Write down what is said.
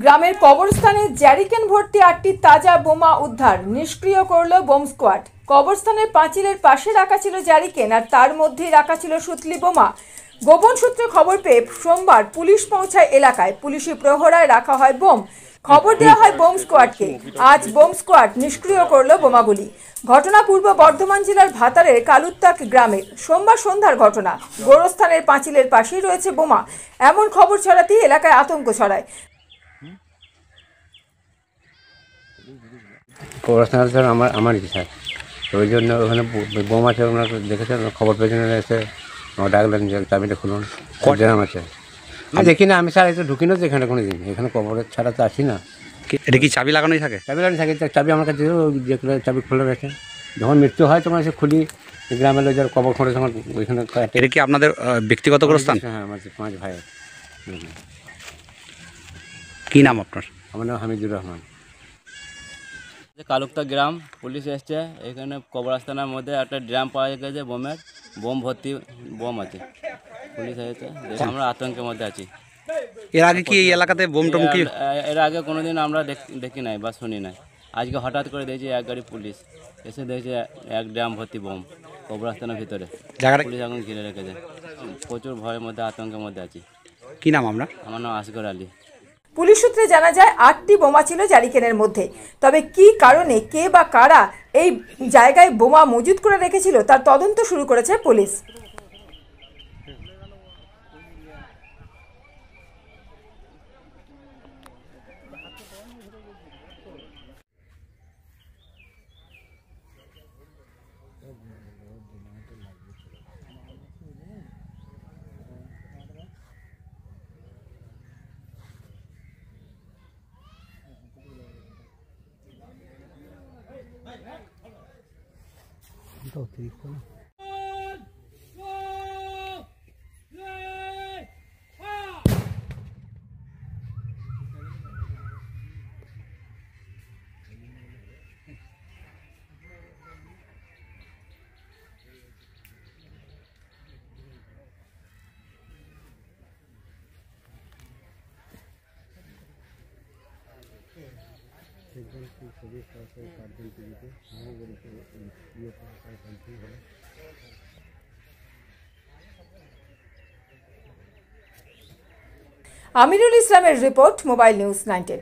গ্রামের কবরস্থানে জ্যারিকেন ভর্তি 8টি তাজা বোমা উদ্ধার, নিষ্ক্রিয় করল বোম স্কোয়াড। কবরস্থানের পাঁচিলের পাশে রাখা ছিল জ্যারিকেন আর তার মধ্যেই রাখা ছিল সুতলি বোমা। গোপন সূত্রে খবর পেয়ে সোমবার পুলিশ পৌঁছায় এলাকায়। পুলিশি প্রহরায় রাখা হয় বোম। খবর দেওয়া হয় বোম স্কোয়াডকে। আজ বোম স্কোয়াড নিষ্ক্রিয় করল বোমাগুলি। ঘটনা পূর্ব বর্ধমান জেলার ভাতারের কালুত্তাক গ্রামের। সোমবার সন্ধ্যার ঘটনা। গোরস্থানের পাঁচিলের পাশেই রয়েছে বোমা, এমন খবর ছড়াতেই এলাকায় আতঙ্ক ছড়ায়। কবরস্থান স্যার আমারই স্যার, তো ওই জন্য ওখানে বোম আছে, ওনারা দেখেছেন, খবর পেয়েছেন, এসে আমার ডাকলেন যে চাবিটা খুলুন, জানাম আছে। আমি দেখি না, আমি স্যার একটু ঢুকি না তো এখানে কোনো দিন, এখানে কবরের ছাড়া তো আসি না। এটা কি চাবি লাগানোই থাকে? চাবি লাগানো থাকে, চাবি আমার কাছে যেগুলো চাবি খোলা রয়েছে। যখন মৃত্যু হয় তখন এসে খুলি, গ্রামের লোক যারা কবর খোঁড়ে তখন ওইখানে। এটা কি আপনাদের ব্যক্তিগত গোরস্থান? হ্যাঁ, আমার 5 ভাইয়ের। কী নাম আপনার? আমার নাম হামিদুর রহমান। কালুক্তা গ্রাম পুলিশ এসছে, এখানে কবরস্থানের মধ্যে একটা ড্রাম পাওয়া গেছে বোমের, বোম ভর্তি বোম আছে। পুলিশ এসেছে, আমরা আতঙ্কের মধ্যে আছি। এর আগে কি এই এলাকাতে বোম টোম কি? এর আগে কোনোদিন আমরা দেখি নাই বা শুনি নাই। আজকে হঠাৎ করে দেখছি এক গাড়ি পুলিশ এসে দেখছে এক ড্রাম ভর্তি বোম কবরস্থানের ভিতরে। পুলিশ এখন ঘিরে রেখেছে। প্রচুর ভয়ের মধ্যে, আতঙ্কের মধ্যে আছি। কি নাম আপনার? আমার নাম আসগর আলী। পুলিশ সূত্রে জানা যায় 8টি বোমা ছিল জ্যারিকেনের মধ্যে। তবে কি কারণে, কে বা কারা এই জায়গায় বোমা মজুত করে রেখেছিল তার তদন্ত শুরু করেছে পুলিশ। আমিরুল ইসলামের রিপোর্ট, মোবাইল নিউজ 19।